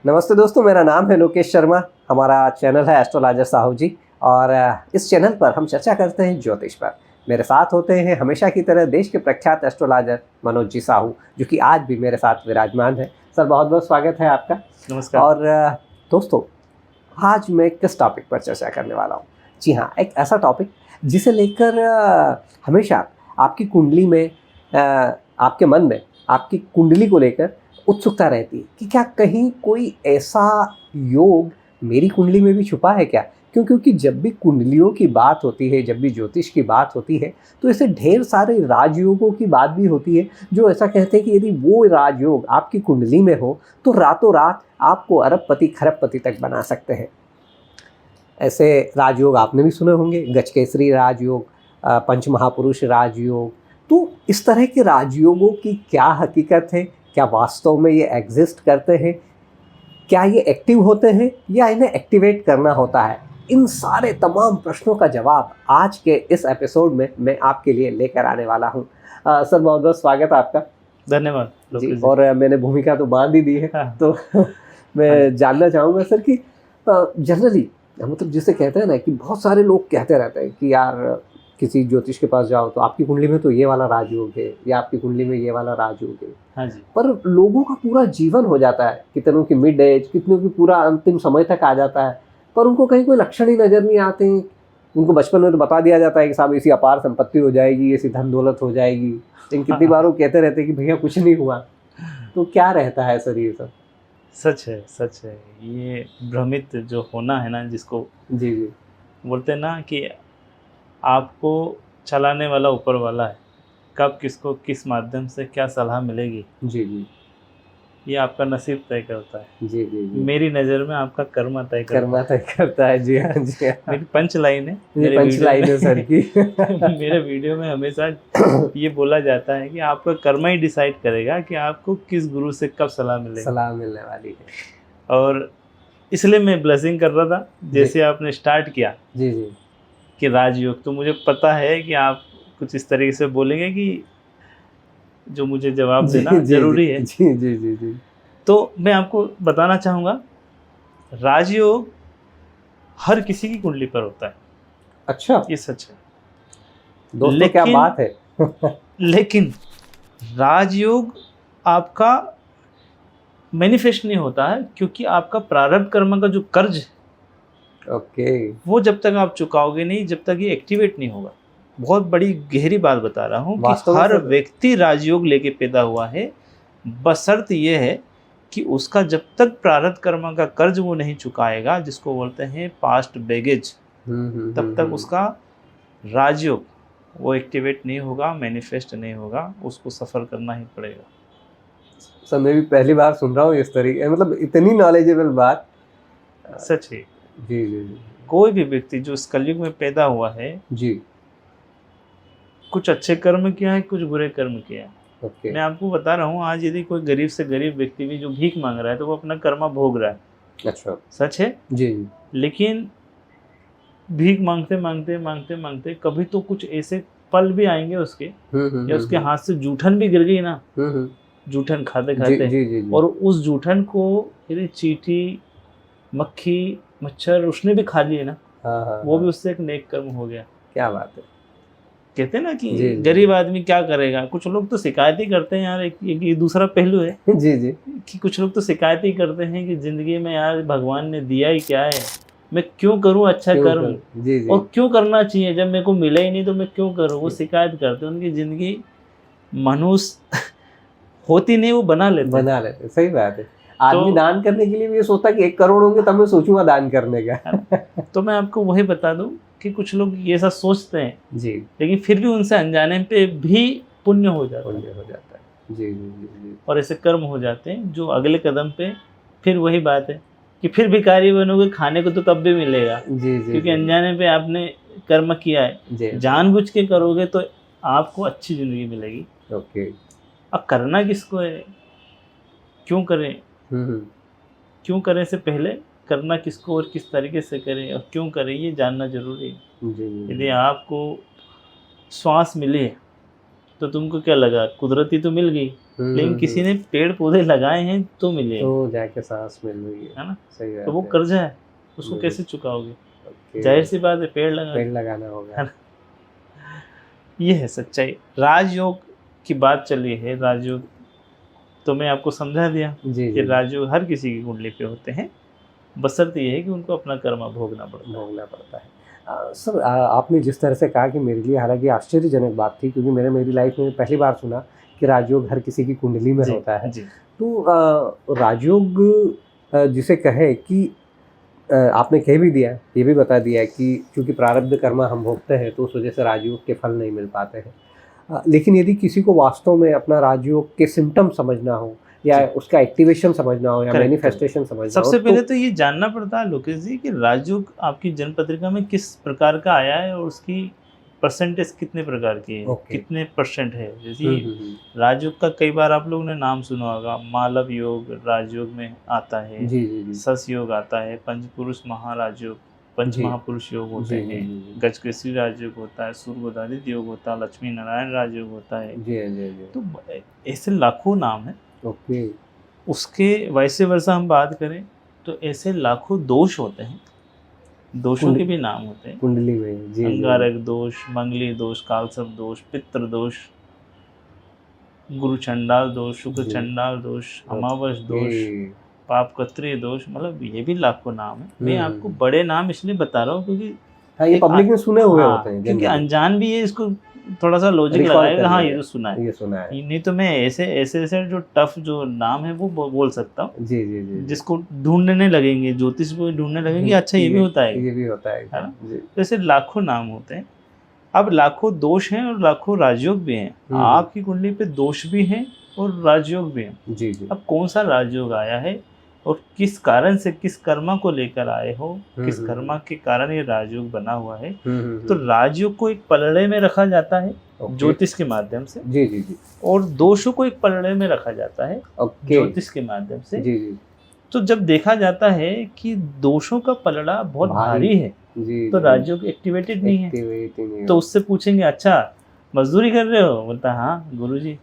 नमस्ते दोस्तों, मेरा नाम है लोकेश शर्मा। हमारा चैनल है एस्ट्रोलॉजर साहू जी और इस चैनल पर हम चर्चा करते हैं ज्योतिष पर। मेरे साथ होते हैं हमेशा की तरह देश के प्रख्यात एस्ट्रोलॉजर मनोज जी साहू, जो कि आज भी मेरे साथ विराजमान है। सर, बहुत बहुत स्वागत है आपका। नमस्कार। और दोस्तों, आज मैं किस टॉपिक पर चर्चा करने वाला हूँ? जी हाँ, एक ऐसा टॉपिक जिसे लेकर हमेशा आपकी कुंडली में, आपके मन में आपकी कुंडली को लेकर उत्सुकता रहती है कि क्या कहीं कोई ऐसा योग मेरी कुंडली में भी छुपा है क्या? क्योंकि जब भी कुंडलियों की बात होती है, जब भी ज्योतिष की बात होती है, तो ऐसे ढेर सारे राजयोगों की बात भी होती है, जो ऐसा कहते हैं कि यदि वो राजयोग आपकी कुंडली में हो तो रातों रात आपको अरबपति खरबपति तक बना सकते हैं। ऐसे राजयोग आपने भी सुने होंगे, गजकेसरी राजयोग, पंचमहापुरुष राजयोग। तो इस तरह के राजयोगों की क्या हकीकत है? क्या वास्तव में ये एग्जिस्ट करते हैं? क्या ये एक्टिव होते हैं या इन्हें एक्टिवेट करना होता है? इन सारे तमाम प्रश्नों का जवाब आज के इस एपिसोड में मैं आपके लिए लेकर आने वाला हूँ। सर, बहुत बहुत स्वागत है आपका। धन्यवाद जी। और मैंने भूमिका तो बांध ही दी है। हाँ। तो मैं जानना चाहूँगा सर कि जनरली, मतलब जिसे कहते हैं ना कि बहुत सारे लोग कहते रहते हैं कि यार किसी ज्योतिष के पास जाओ तो आपकी कुंडली में तो ये वाला राजयोग है या आपकी कुंडली में ये वाला राजयोग है। हाँ जी। पर लोगों का पूरा जीवन हो जाता है, कितनों की मिड एज, कितनों की पूरा अंतिम समय तक आ जाता है, पर उनको कहीं कोई लक्षण ही नज़र नहीं आते हैं। उनको बचपन में तो बता दिया जाता है कि साहब ऐसी अपार संपत्ति हो जाएगी, ऐसी धन दौलत हो जाएगी, लेकिन कितनी बार वो कहते रहते हैं कि भैया कुछ नहीं हुआ। तो क्या रहता है सर ये सब? सच है, सच है। ये भ्रमित जो होना है ना, जिसको जी जी बोलते हैं ना कि आपको चलाने वाला ऊपर वाला है, कब किसको किस माध्यम से क्या सलाह मिलेगी, जी जी ये आपका नसीब तय करता है। जी जी जी मेरी नज़र में आपका कर्म तय करता है। जी हाँ, जी हाँ। मेरी पंच लाइन है, ये पंच लाइन है सर की। मेरे वीडियो में हमेशा ये बोला जाता है कि आपका कर्म ही डिसाइड करेगा कि आपको किस गुरु से कब सलाह मिलने वाली है। और इसलिए मैं ब्लेसिंग कर रहा था, जैसे आपने स्टार्ट किया जी जी कि राजयोग, तो मुझे पता है कि आप कुछ इस तरीके से बोलेंगे कि जो मुझे जवाब देना जरूरी है। जी जी जी जी। तो मैं आपको बताना चाहूँगा, राजयोग हर किसी की कुंडली पर होता है। अच्छा, ये सच है दोस्तों, क्या बात है। लेकिन राजयोग आपका मैनिफेस्ट नहीं होता है, क्योंकि आपका प्रारब्ध कर्म का जो कर्ज है, ओके, वो जब तक आप चुकाओगे नहीं, जब तक ये एक्टिवेट नहीं होगा। बहुत बड़ी गहरी बात बता रहा हूँ कि हर व्यक्ति राजयोग लेके पैदा हुआ है, बशर्त ये है कि उसका जब तक प्रारब्ध कर्म का कर्ज वो नहीं चुकाएगा, जिसको बोलते हैं पास्ट बैगेज, तब तक उसका राजयोग वो एक्टिवेट नहीं होगा, मैनिफेस्ट नहीं होगा, उसको सफ़र करना ही पड़ेगा। सर, मैं भी पहली बार सुन रहा हूँ इस तरीके, मतलब इतनी नॉलेजेबल बात। सच है। जी जी जी। कोई भी व्यक्ति जो इस कलयुग में पैदा हुआ है जी, कुछ अच्छे कर्म किया है, कुछ बुरे कर्म किया है। ओके। मैं आपको बता रहा हूँ, आज यदि कोई गरीब से गरीब व्यक्ति भी जो भीख मांग रहा है, तो वो अपना कर्मा भोग रहा है। अच्छा, सच है। जी जी। लेकिन भीख मांगते मांगते मांगते मांगते कभी तो कुछ ऐसे पल भी आएंगे उसके, या उसके हाथ से जूठन भी गिर गई ना, जूठन खाते खाते, जी जी जी। और उस जूठन को यदि चींटी, मक्खी, मच्छर उसने भी खा लिए ना, वो भी उससे एक नेक कर्म हो गया। क्या बात है। कहते हैं ना कि गरीब आदमी क्या करेगा। कुछ लोग तो शिकायत ही करते हैं यार, एक दूसरा पहलू है। जी जी। कि कुछ लोग तो शिकायत ही करते हैं कि ज़िंदगी में यार भगवान ने दिया ही क्या है, मैं क्यों करूं अच्छा कर्म। जी जी। और क्यों करना चाहिए, जब मेरे को मिला ही नहीं तो मैं क्यों करूं। वो शिकायत करते हैं। उनकी ज़िंदगी मनुष्य होती नहीं, वो बना लेते। सही बात है। आदमी दान करने के लिए भी ये सोचता कि 1 करोड़ होंगे तब मैं सोचूंगा दान करने का। तो मैं आपको वही बता दूं कि कुछ लोग ये सब सोचते हैं जी, लेकिन फिर भी उनसे अनजाने पे भी पुण्य हो जाता है। जी जी जी। और ऐसे कर्म हो जाते हैं जो अगले कदम पे फिर वही बात है कि फिर भिखारी बनोगे, खाने को तो तब भी मिलेगा। जी जी। क्योंकि अनजाने पे आपने कर्म किया है। जानबूझ के करोगे तो आपको अच्छी ज़िंदगी मिलेगी। ओके। अब करना किसको है, क्यों करें, क्यों करें से पहले करना किसको और किस तरीके से करें और क्यों करें, ये जानना जरूरी है। यदि आपको श्वास मिली है तो तुमको क्या लगा, कुदरती तो मिल गई, लेकिन किसी ने पेड़ पौधे लगाए हैं तो मिले, तो जाके सांस मिल रही है ना। सही बात तो वो है। कर्जा है, उसको कैसे चुकाओगे। जाहिर सी बात है पेड़ लगाना होगा। ये है सच्चाई। राजयोग की बात चली है, राजयोग तो मैं आपको समझा दिया कि राजयोग हर किसी की कुंडली पे होते हैं, बशर्ते ये है कि उनको अपना कर्म भोगना पड़ता है। सर आपने जिस तरह से कहा कि मेरे लिए हालांकि आश्चर्यजनक बात थी, क्योंकि मेरी लाइफ में पहली बार सुना कि राजयोग हर किसी की कुंडली में होता है। तो राजयोग जिसे कहे कि आपने कह भी दिया, ये भी बता दिया कि क्योंकि प्रारब्ध कर्म हम भोगते हैं तो उस वजह से राजयोग के फल नहीं मिल पाते हैं। लेकिन यदि किसी को वास्तव में अपना राजयोग के सिम्टम समझना हो या उसका एक्टिवेशन समझना हो या मैनिफेस्टेशन समझना हो, सबसे पहले तो ये जानना पड़ता है लोकेश जी कि राजयोग आपकी जन्म पत्रिका में किस प्रकार का आया है और उसकी परसेंटेज कितने प्रकार की है, कितने परसेंट है। जैसे राजयोग का कई बार आप लोगों ने नाम सुना होगा, मालव योग राजयोग में आता है, सस योग आता है, पंचपुरुष महाराजयोग, पंच महापुरुष योग होते हैं, गजकेसरी राजयोग होता है, सूर्यगोदादित योग होता है, लक्ष्मी नारायण राजयोग होता है। तो ऐसे लाखों नाम है। उसके वैसे वर्षा हम बात करें तो ऐसे लाखों दोष होते हैं, दोषों के भी नाम होते हैं कुंडली में। अंगारक दोष, मंगली दोष, कालसर्प दोष, पितृ दोष, गुरु चंडाल दोष, शुक्र चंडाल दोष, अमावस दोष, पाप कत्रीय दोष, मतलब ये भी लाखों नाम है। मैं आपको बड़े नाम इसलिए बता रहा हूँ क्योंकि ये पब्लिक में सुने हुए होते हैं, क्योंकि अनजान भी है इसको थोड़ा सा लॉजिक लगाएगा, हाँ ये तो सुना है, नहीं तो मैं ऐसे जो टफ जो नाम है वो बोल सकता हूँ। जिसको ढूंढने लगेंगे, ज्योतिष को ढूंढने लगेंगे, अच्छा ये भी होता है ना। जैसे लाखों नाम होते हैं। अब लाखों दोष हैं और लाखों राजयोग भी हैं। आपकी कुंडली पे दोष भी हैं और राजयोग भी हैं। अब कौन सा राजयोग आया है और किस कारण से, किस कर्मा को लेकर आए हो, किस कर्मा के कारण ये राजयोग बना हुआ है। तो राजयोग को एक पलड़े में रखा जाता है ज्योतिष के माध्यम से, और दोषों को एक पलड़े में रखा जाता है ज्योतिष के माध्यम से। तो जब देखा जाता है कि दोषों का पलड़ा बहुत भारी है तो राजयोग एक्टिवेटेड नहीं है। तो उससे पूछेंगे अच्छा मजदूरी कर रहे हो, बोलता हाँ गुरुजी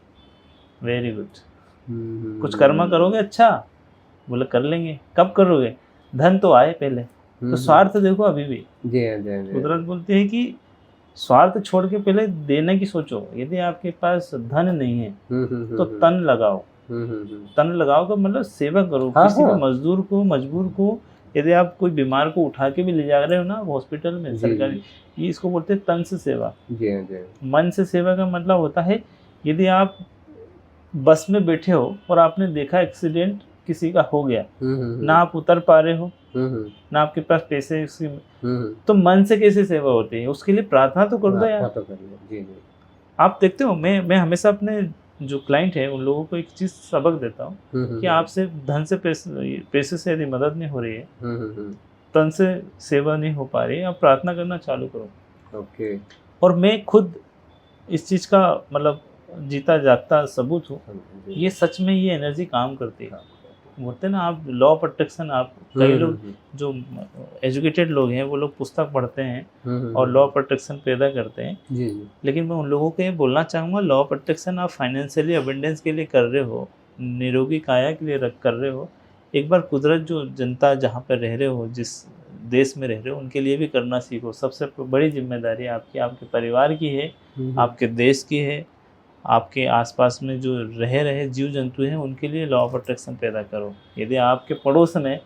वेरी गुड। कुछ कर्मा करोगे, अच्छा, बोले कर लेंगे। कब करोगे, धन तो आए पहले। तो स्वार्थ देखो अभी भी कुदरत बोलती है कि स्वार्थ छोड़ के पहले देने की सोचो। यदि आपके पास धन नहीं है तो तन लगाओ। तन लगाओ का मतलब सेवा करो, किसी भी मजदूर को, मजबूर को। यदि आप कोई बीमार को उठा के भी ले जा रहे हो ना हॉस्पिटल में सरकारी, ये इसको बोलते हैं तन से सेवा। मन से सेवा का मतलब होता है यदि आप बस में बैठे हो और आपने देखा एक्सीडेंट किसी का हो गया, ना आप उतर पा रहे हो, ना आपके पास पैसे, तो मन से कैसे सेवा होती है, उसके लिए प्रार्थना तो कर दो यार। आप देखते हो, मैं हमेशा अपने जो क्लाइंट है उन लोगों को एक चीज सबक देता हूँ कि आपसे धन से पैसे से यदि मदद नहीं हो रही है, तन से सेवा नहीं हो पा रही है, आप प्रार्थना करना चालू करो। और मैं खुद इस चीज का मतलब जीता जागता सबूत हूँ। ये सच में ये एनर्जी काम करती है। बोलते ना आप लॉ ऑफ अट्रैक्शन, आप कई लोग जो एजुकेटेड लोग हैं वो लोग पुस्तक पढ़ते हैं और लॉ ऑफ अट्रैक्शन पैदा करते हैं। लेकिन मैं उन लोगों को ये बोलना चाहूँगा, लॉ ऑफ अट्रैक्शन आप फाइनेंशियली अबंडेंस के लिए कर रहे हो, निरोगी काया के लिए कर रहे हो, एक बार कुदरत जो जनता जहाँ पर रह रहे हो, जिस देश में रह रहे हो, उनके लिए भी करना सीखो। सबसे बड़ी जिम्मेदारी आपकी, आपके परिवार की है, आपके देश की है, आपके आसपास में जो रह रहे जीव जंतु हैं उनके लिए लॉ ऑफ अट्रैक्शन पैदा करो। यदि आपके पड़ोस में,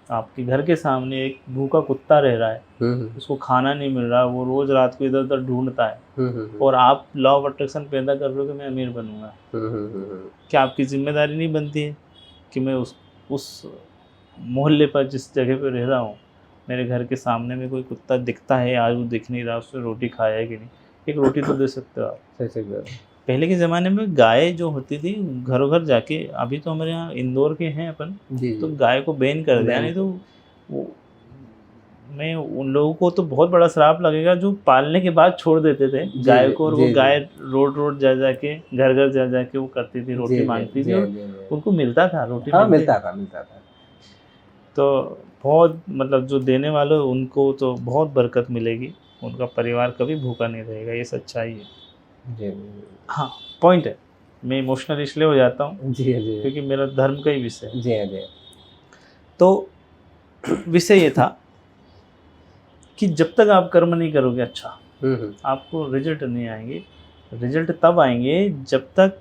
आपके घर के सामने एक भूखा कुत्ता रह रहा है, उसको खाना नहीं मिल रहा, वो रोज रात को इधर उधर ढूंढता है, और आप लॉ ऑफ अट्रैक्शन पैदा कर रहे हो कि मैं अमीर बनूंगा, क्या आपकी जिम्मेदारी नहीं बनती है कि मैं उस मोहल्ले पर, जिस जगह पर रह रहा हूँ, मेरे घर के सामने में कोई कुत्ता दिखता है, आज वो दिख नहीं रहा, उससे रोटी खाया है कि नहीं, एक रोटी तो दे सकते हो आप। पहले के ज़माने में गाय जो होती थी घरों घर जाके, अभी तो हमारे यहाँ इंदौर के हैं अपन, तो गाय को बैन कर दिया, नहीं तो वो, मैं उन लोगों को तो बहुत बड़ा श्राप लगेगा जो पालने के बाद छोड़ देते थे गाय को, और वो गाय रोड जा जाके, घर घर जा जाके वो करती थी, रोटी मांगती थी, और उनको मिलता था, रोटी मिलता था। तो बहुत मतलब जो देने वाले उनको तो बहुत बरकत मिलेगी, उनका परिवार कभी भूखा नहीं रहेगा, ये सच्चाई है। जी हाँ, पॉइंट है, मैं इमोशनल इसलिए हो जाता हूँ जी जी क्योंकि मेरा धर्म का ही विषय है। जी जी तो विषय ये था कि जब तक आप कर्म नहीं करोगे अच्छा, आपको रिजल्ट नहीं आएंगे। रिजल्ट तब आएंगे जब तक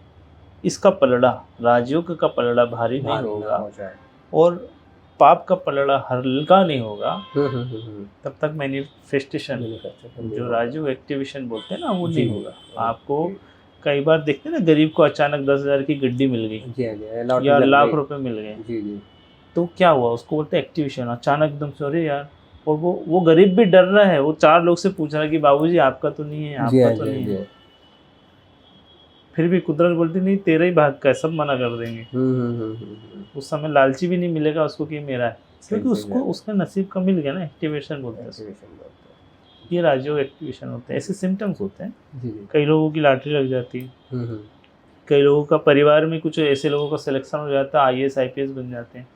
इसका पलड़ा, राजयोग का पलड़ा भारी नहीं होगा और पाप का पलड़ा हल्का नहीं होगा, तब तक मैनिफेस्टेशन, जो राजयोग एक्टिवेशन बोलते हैं ना, वो नहीं होगा। आपको कई बार देखते हैं ना, गरीब को अचानक 10,000 की गड्डी मिल गई या लाख रुपए मिल गए, तो क्या हुआ, उसको बोलते हैं एक्टिवेशन। अचानक एकदम से, अरे यार, और वो गरीब भी डर रहा है, वो 4 लोग से पूछ रहा है कि बाबूजी आपका तो नहीं है, आपका तो नहीं है। फिर भी कुदरत बोलती नहीं, तेरा ही भाग का है, सब मना कर देंगे। उस समय लालची भी नहीं मिलेगा उसको कि मेरा है, क्योंकि उसको उसका नसीब का मिल गया ना। एक्टिवेशन बोलते हैं, ये राजयोग एक्टिवेशन होते हैं। ऐसे सिम्टम्स होते हैं। कई लोगों की लॉटरी लग जाती है, कई लोगों का परिवार में कुछ ऐसे लोगों का सिलेक्शन हो जाता है, IAS IPS बन जाते हैं।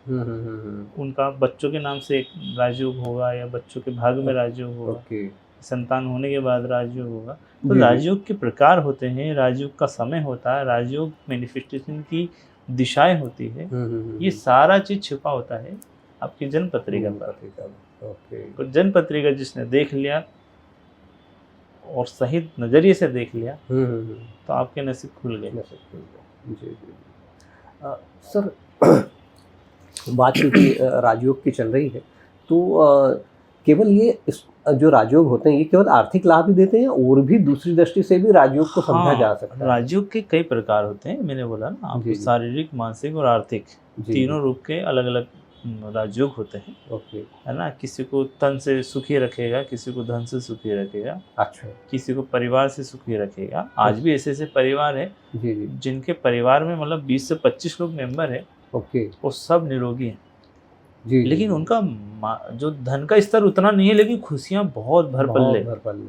उनका बच्चों के नाम से एक राजयोग होगा या बच्चों के भाग में राजयोग होगा, संतान होने के बाद राजयोग होगा। तो राजयोग के प्रकार होते हैं, राजयोग का समय होता है, राजयोग मैनिफेस्टेशन की दिशाएं होती है, ये सारा चीज छुपा होता है आपकी जन्म पत्रिका पर। तो जन्म पत्रिका जिसने देख लिया और सही नजरिए से देख लिया, तो आपके नसीब खुल गए। जी जी। सर, बात क्योंकि राजयोग की चल रही है, तो केवल ये जो राजयोग होते हैं, ये केवल आर्थिक लाभ ही देते हैं और भी दूसरी दृष्टि से भी राजयोग को समझा जा सकता है? राजयोग के कई प्रकार होते हैं, मैंने बोला ना आपको, शारीरिक, मानसिक और आर्थिक, तीनों रूप के अलग अलग राजयोग होते हैं। है ना। किसी को तन से सुखी रखेगा, किसी को धन से सुखी रखेगा, अच्छा, किसी को परिवार से सुखी रखेगा। आज भी ऐसे ऐसे परिवार है जिनके परिवार में मतलब 20 से 25 लोग मेंबर है, वो सब निरोगी हैं, लेकिन उनका जो धन का स्तर उतना नहीं है, लेकिन खुशियाँ बहुत भरपल्ले।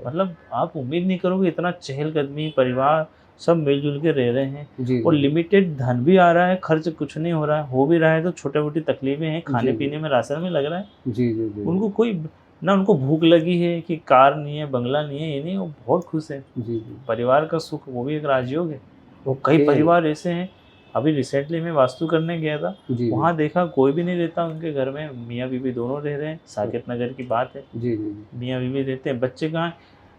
मतलब आप उम्मीद नहीं करोगे, इतना चहलकदमी, परिवार सब मिलजुल के रह रहे हैं, और लिमिटेड धन भी आ रहा है, खर्च कुछ नहीं हो रहा है, हो भी रहा है तो छोटे मोटी तकलीफें हैं, खाने पीने में, राशन में लग रहा है। उनको कोई ना, उनको भूख लगी है कि कार नहीं है, बंगला नहीं है, ये नहीं, वो बहुत खुश है। परिवार का सुख, वो भी एक राजयोग है। कई परिवार ऐसे हैं, अभी रिसेंटली मैं वास्तु करने गया था, वहाँ देखा कोई भी नहीं रहता उनके घर में, मियाँ बीवी दोनों रह रहे हैं। साकेत नगर की बात है, मियाँ बीवी रहते हैं। बच्चे कहाँ,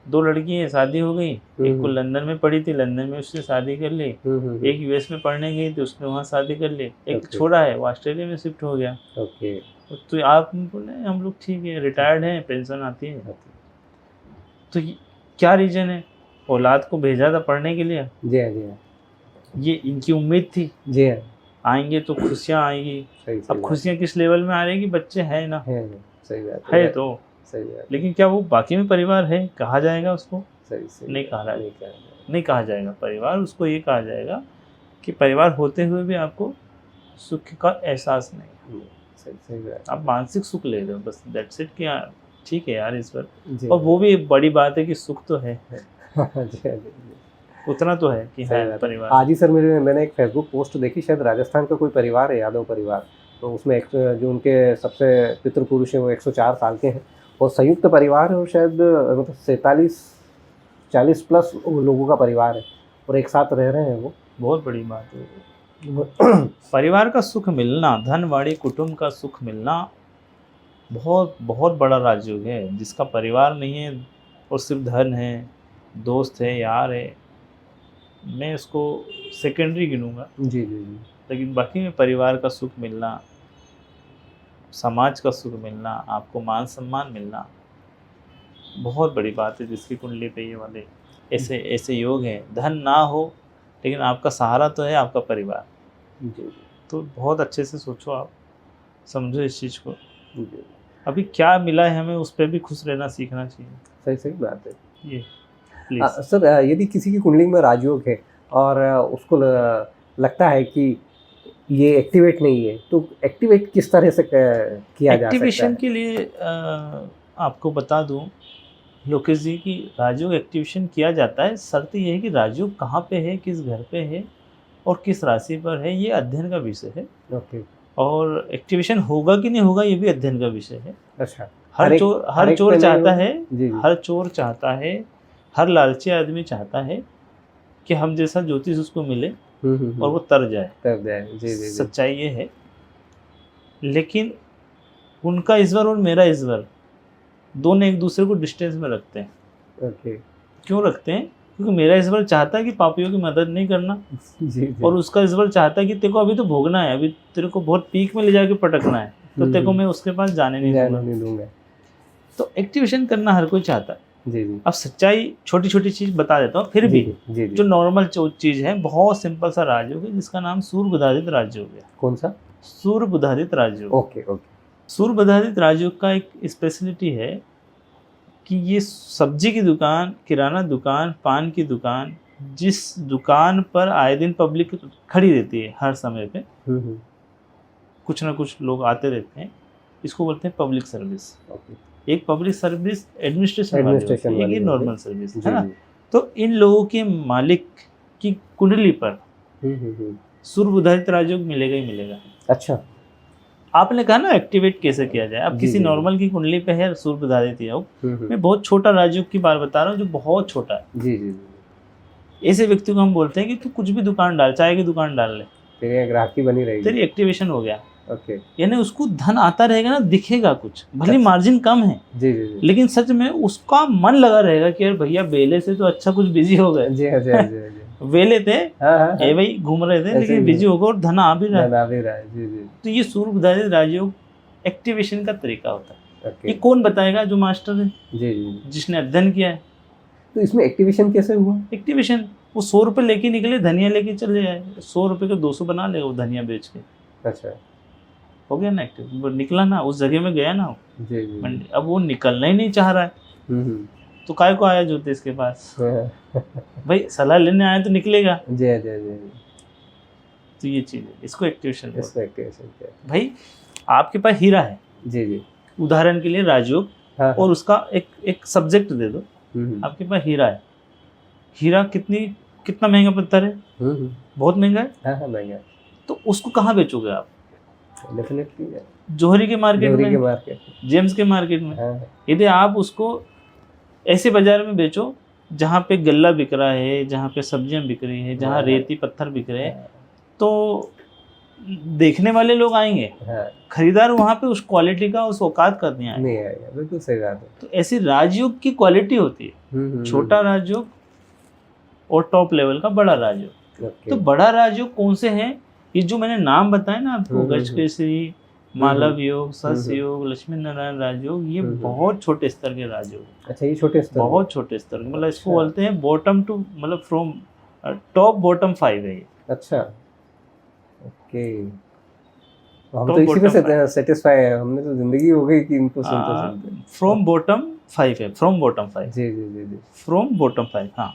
2 लड़की हैं, शादी हो गई, एक को लंदन में पढ़ी थी, लंदन में उसने शादी कर ली, एक US में पढ़ने गई थी, उसने वहाँ शादी कर ली, एक छोड़ा है, वो ऑस्ट्रेलिया में शिफ्ट हो गया। तो आप बोले हम लोग ठीक है, रिटायर्ड हैं, पेंशन आती है, तो क्या रीजन है? औलाद को भेजा था पढ़ने के लिए, ये इनकी उम्मीद थी, आएंगे तो खुशियाँ आएंगी। अब खुशियाँ किस लेवल में आ रही कि बच्चे हैं ना, है तो सही है, लेकिन क्या वो बाकी में परिवार है? कहा जाएगा उसको? नहीं कहा जाएगा परिवार। उसको ये कहा जाएगा कि परिवार होते हुए भी आपको सुख का एहसास नहीं। आप मानसिक सुख ले रहे हो बस, दैट्स इट। कि ठीक है यार ईश्वर, और वो भी बड़ी बात है कि सुख तो है उतना तो है कि है परिवार। आज ही सर मैंने एक फेसबुक पोस्ट देखी, शायद राजस्थान का कोई परिवार है, यादव परिवार, तो उसमें जो उनके सबसे पितृपुरुष हैं वो 104 साल के हैं, और संयुक्त परिवार है, और शायद मतलब 47-40 प्लस लोगों का परिवार है, और एक साथ रह रहे हैं। वो बहुत बड़ी बात है। परिवार का सुख मिलना, धनवाड़ी कुटुंब का सुख मिलना बहुत बहुत बड़ा राजयोग है। जिसका परिवार नहीं है और सिर्फ धन है, दोस्त है, यार है, मैं इसको सेकेंडरी गिनूंगा। लेकिन बाकी में परिवार का सुख मिलना, समाज का सुख मिलना, आपको मान सम्मान मिलना बहुत बड़ी बात है। जिसकी कुंडली पे ये वाले ऐसे योग हैं, धन ना हो लेकिन आपका सहारा तो है आपका परिवार। तो बहुत अच्छे से सोचो, आप समझो इस चीज़ को। अभी क्या मिला है हमें, उस पर भी खुश रहना सीखना चाहिए। सही बात है ये। सर, यदि किसी की कुंडली में राजयोग है और उसको लगता है कि ये एक्टिवेट नहीं है, तो एक्टिवेट किस तरह से किया जा सकता है? एक्टिवेशन के लिए आपको बता दूं लोकेश जी कि राजयोग एक्टिवेशन किया जाता है। शर्त ये है कि राजयोग कहाँ पे है, किस घर पे है और किस राशि पर है, ये अध्ययन का विषय है। और एक्टिवेशन होगा कि नहीं होगा, ये भी अध्ययन का विषय है। अच्छा। हर चोर चाहता है, हर लालची आदमी चाहता है कि हम जैसा ज्योतिष उसको मिले और वो तर जाए। जी। सच्चाई ये है। लेकिन उनका ईश्वर और मेरा ईश्वर दोनों एक दूसरे को डिस्टेंस में रखते हैं। ओके। क्यों रखते हैं? क्योंकि मेरा ईश्वर चाहता है कि पापियों की मदद नहीं करना, जी। और उसका ईश्वर चाहता है कि तेरे को अभी तो भोगना है, अभी तेरे को बहुत पीक में ले जाके पटकना है, तो तेरे को मैं उसके पास जाने नहीं दूंगा। तो एक्टिवेशन करना हर कोई चाहता है। जी। अब सच्चाई छोटी छोटी चीज बता देता हूँ, फिर भी जी। जो नॉर्मल चीज है, बहुत सिंपल सा राजयोग है जिसका नाम सूर्य बुधादित्य राजयोग है। कौन सा? सूर्य बुधादित्य राजयोग। ओके। सूर्य बुधादित्य राजयोग का एक स्पेशलिटी है कि ये सब्जी की दुकान, किराना दुकान, पान की दुकान, जिस दुकान पर आए दिन पब्लिक खड़ी रहती है हर समय पे, कुछ ना कुछ लोग आते रहते हैं, इसको बोलते हैं पब्लिक सर्विस। एक पब्लिक सर्विस एडमिनिस्ट्रेशन वाली, एक नॉर्मल सर्विस है ना। तो इन लोगों के मालिक की कुंडली पर सूर्य बुधादित्य राजयोग मिलेगा ही मिलेगा। अच्छा। आपने कहा ना एक्टिवेट कैसे किया जाए। अब किसी नॉर्मल की कुंडली पे है सूर्य बुधादित्य योग, मैं बहुत छोटा राजयोग की बात बता रहा हूँ जो बहुत छोटा है। जी। ऐसे व्यक्ति को हम बोलते हैं कि तू कुछ भी दुकान डाल, चाय की दुकान डाल ले, तेरी ग्राहकी बनी रहेगी, तेरी एक्टिवेशन हो गया। ओके। यानी उसको धन आता रहेगा ना, दिखेगा कुछ, भले मार्जिन कम है। जी। लेकिन सच में उसका मन लगा रहेगा कि यार भैया बेले से तो अच्छा कुछ बिजी हो गए। जी। वेले थे, हाँ। भाई घूम रहे थे, लेकिन बिजी हो गए और धन आ भी रहा है। जी। तो ये सूर्य बुधादित्य राजयोग एक्टिवेशन का तरीका होता है। ओके। ये कौन बताएगा? जो मास्टर है, जी, जिसने अध्ययन किया है। तो इसमें एक्टिवेशन कैसे हुआ? एक्टिवेशन वो 100 रुपये लेके निकले, धनिया लेके चले जाए, 100 रुपये के 200 बना लेगा वो धनिया बेच के। अच्छा, हो गया ना एक्टिव, वो निकला ना, उस जगह में गया ना जी। मंडी। अब वो निकलना ही नहीं चाह रहा है, तो काय को आया ज्योतिष के पास? भाई सलाह लेने आया तो निकलेगा। जी। तो ये चीज़ है, इसको एक्टिवेशन। भाई आपके पास हीरा है, जी, उदाहरण के लिए राजयोग, और उसका एक सब्जेक्ट दे दो। आपके पास हीरा है, हीरा कितना महंगा पत्थर है? बहुत महंगा है। हाँ, महंगा है। तो उसको कहाँ बेचोगे आप? डेफिनेटली जौहरी के मार्केट में, जेम्स के मार्केट में। यदि आप उसको ऐसे बाजार में बेचो जहाँ पे गल्ला बिक रहा है, जहाँ पे सब्जियां बिक रही है, जहाँ रेती पत्थर बिक रहे हैं, तो देखने वाले लोग आएंगे, खरीदार वहाँ पे उस क्वालिटी का, उस औकात का नहीं आएगा। बिल्कुल सही बात है। तो ऐसी राजयोग की क्वालिटी होती है, छोटा राजयोग और टॉप लेवल का बड़ा राजयोग। तो बड़ा राजयोग कौन से हैं? ये जो मैंने नाम बताए ना आपको, गजकेसरी, मालव योग, सस योग, लक्ष्मी नारायण राजयोग, ये बहुत छोटे स्तर के राजयोग। अच्छा, ये छोटे स्तर, बहुत छोटे स्तर के, मतलब इसको बोलते हैं बॉटम टू, मतलब फ्रॉम टॉप बॉटम 5 है ये। अच्छा, ओके। हम तो इसी में सेटिस्फाई है, हमने तो जिंदगी हो गई कि इनको सुनते। फ्रॉम बॉटम 5 है, फ्रॉम बॉटम 5। जी, फ्रॉम बॉटम 5। हाँ,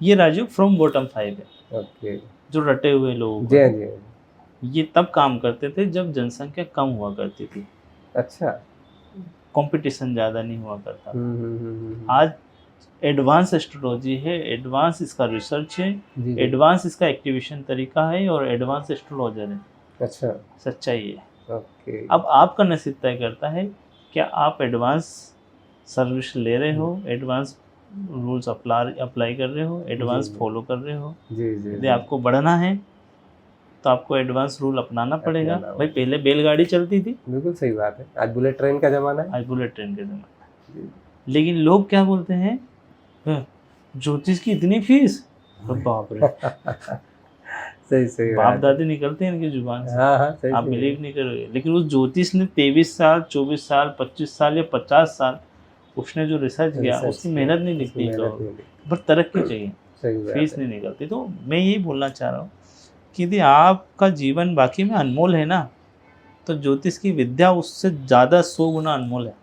ये राजयोग फ्रॉम बॉटम 5 है। ओके। जो रटे हुए लोग, जी, ये तब काम करते थे जब जनसंख्या कम हुआ करती थी। अच्छा, कंपटीशन ज़्यादा नहीं हुआ करता। आज एडवांस एस्ट्रोलॉजी है, एडवांस इसका रिसर्च है, एडवांस इसका एक्टिवेशन तरीका है, और एडवांस एस्ट्रोलॉजर है। अच्छा, सच्चाई है। ओके। अब आपका नसीब तय करता है, क्या आप एडवांस सर्विस ले रहे हो, एडवांस रूल्स अप्लाई कर रहे हो, एडवांस फॉलो कर रहे हो। यदि आपको बढ़ना है तो आपको एडवांस रूल अपनाना पड़ेगा। भाई पहले बैलगाड़ी चलती थी, बिल्कुल सही बात है, आज बुलेट ट्रेन का जमाना है। आज बुलेट ट्रेन का जमाना है। लेकिन लोग क्या बोलते हैं, ज्योतिष की इतनी फीस, बाप रे। सही बाप दादी निकलते हैं इनकी जुबान से। आप बिलीव नहीं करोगे, लेकिन उस ज्योतिष ने 23 साल, 24 साल, 25 साल या 50 साल उसने जो रिसर्च किया, उसकी मेहनत नहीं दिखती, बट तरक्की चाहिए, फीस नहीं निकलती। तो मैं यही बोलना चाह रहा हूँ कि यदि आपका जीवन बाकी में अनमोल है ना, तो ज्योतिष की विद्या उससे ज़्यादा 100 गुना अनमोल है।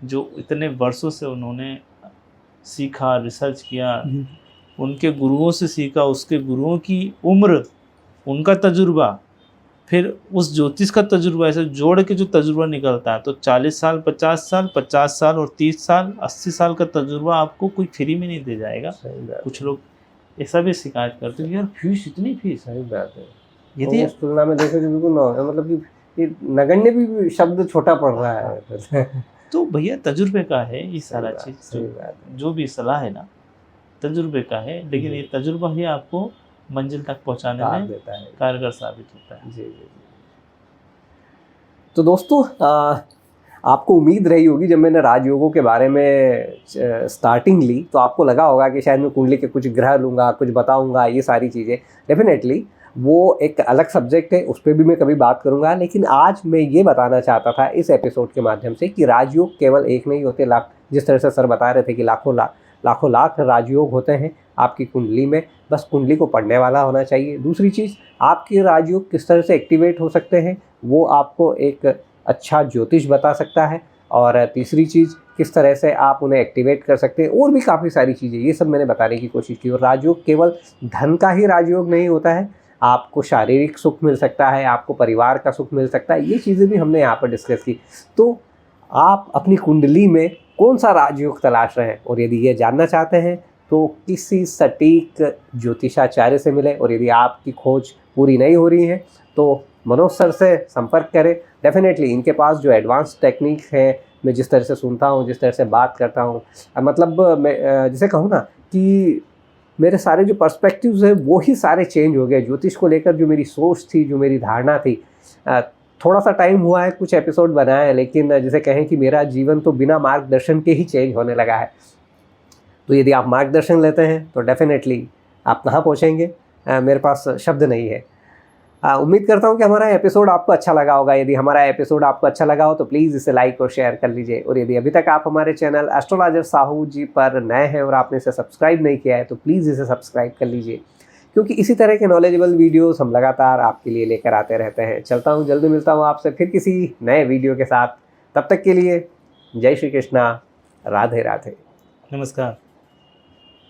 जो इतने वर्षों से उन्होंने सीखा, रिसर्च किया, उनके गुरुओं से सीखा, उसके गुरुओं की उम्र, उनका तजुर्बा, फिर उस ज्योतिष का तजुर्बा, ऐसे जोड़ के जो तजुर्बा निकलता है, तो 40 साल, 50 साल, 50 साल और 30 साल, 80 साल का तजुर्बा आपको कोई फ्री में नहीं दे जाएगा। कुछ लोग ऐसा भी शिकायत करते हैं, यार फीस इतनी फीस। सही बात है। यदि इस तुलना में देखो तो बिल्कुल मतलब कि ये नगण्य भी शब्द छोटा पड़ रहा है। तो भैया तजुर्बे का है ये सारा चीज़। जो भी सलाह है ना, तजुर्बे का है, लेकिन ये तजुर्बा ही आपको मंजिल तक पहुंचाने में देता है, कारगर साबित होता है। जी जी। तो दोस्तों आपको उम्मीद रही होगी जब मैंने राजयोगों के बारे में स्टार्टिंग ली तो आपको लगा होगा कि शायद मैं कुंडली के कुछ ग्रह लूँगा, कुछ बताऊँगा, ये सारी चीज़ें। डेफिनेटली वो एक अलग सब्जेक्ट है, उस पर भी मैं कभी बात करूँगा, लेकिन आज मैं ये बताना चाहता था इस एपिसोड के माध्यम से कि राजयोग केवल एक नहीं होते, लाख, जिस तरह से सर बता रहे थे कि लाखों लाख राजयोग होते हैं आपकी कुंडली में, बस कुंडली को पढ़ने वाला होना चाहिए। दूसरी चीज़, आपके राजयोग किस तरह से एक्टिवेट हो सकते हैं वो आपको एक अच्छा ज्योतिष बता सकता है, और तीसरी चीज़, किस तरह से आप उन्हें एक्टिवेट कर सकते हैं, और भी काफ़ी सारी चीज़ें, ये सब मैंने बताने की कोशिश की। और राजयोग केवल धन का ही राजयोग नहीं होता है, आपको शारीरिक सुख मिल सकता है, आपको परिवार का सुख मिल सकता है, ये चीज़ें भी हमने यहाँ पर डिस्कस की। तो आप अपनी कुंडली में कौन सा राजयोग तलाश रहे हैं, और यदि ये जानना चाहते हैं तो किसी सटीक ज्योतिषाचार्य से मिले, और यदि आपकी खोज पूरी नहीं हो रही है तो मनोज सर से संपर्क करें। डेफिनेटली इनके पास जो एडवांस टेक्निक है, मैं जिस तरह से सुनता हूँ, जिस तरह से बात करता हूँ, मतलब मैं जिसे कहूँ ना कि मेरे सारे जो पर्सपेक्टिव्स हैं वो ही सारे चेंज हो गए। ज्योतिष को लेकर जो मेरी सोच थी, जो मेरी धारणा थी, थोड़ा सा टाइम हुआ है, कुछ एपिसोड बनाए हैं, लेकिन जिसे कहें कि मेरा जीवन तो बिना मार्गदर्शन के ही चेंज होने लगा है। तो यदि आप मार्गदर्शन लेते हैं तो डेफिनेटली आप कहाँ पहुँचेंगे, मेरे पास शब्द नहीं है। उम्मीद करता हूँ कि हमारा एपिसोड आपको अच्छा लगा होगा। यदि हमारा एपिसोड आपको अच्छा लगा हो तो प्लीज़ इसे लाइक और शेयर कर लीजिए, और यदि अभी तक आप हमारे चैनल एस्ट्रोलॉजर साहू जी पर नए हैं और आपने इसे सब्सक्राइब नहीं किया है तो प्लीज़ इसे सब्सक्राइब कर लीजिए, क्योंकि इसी तरह के नॉलेजेबल वीडियोस हम लगातार आपके लिए लेकर आते रहते हैं। चलता हूँ, जल्दी मिलता हूँ आपसे फिर किसी नए वीडियो के साथ। तब तक के लिए जय श्री कृष्णा, राधे राधे, नमस्कार।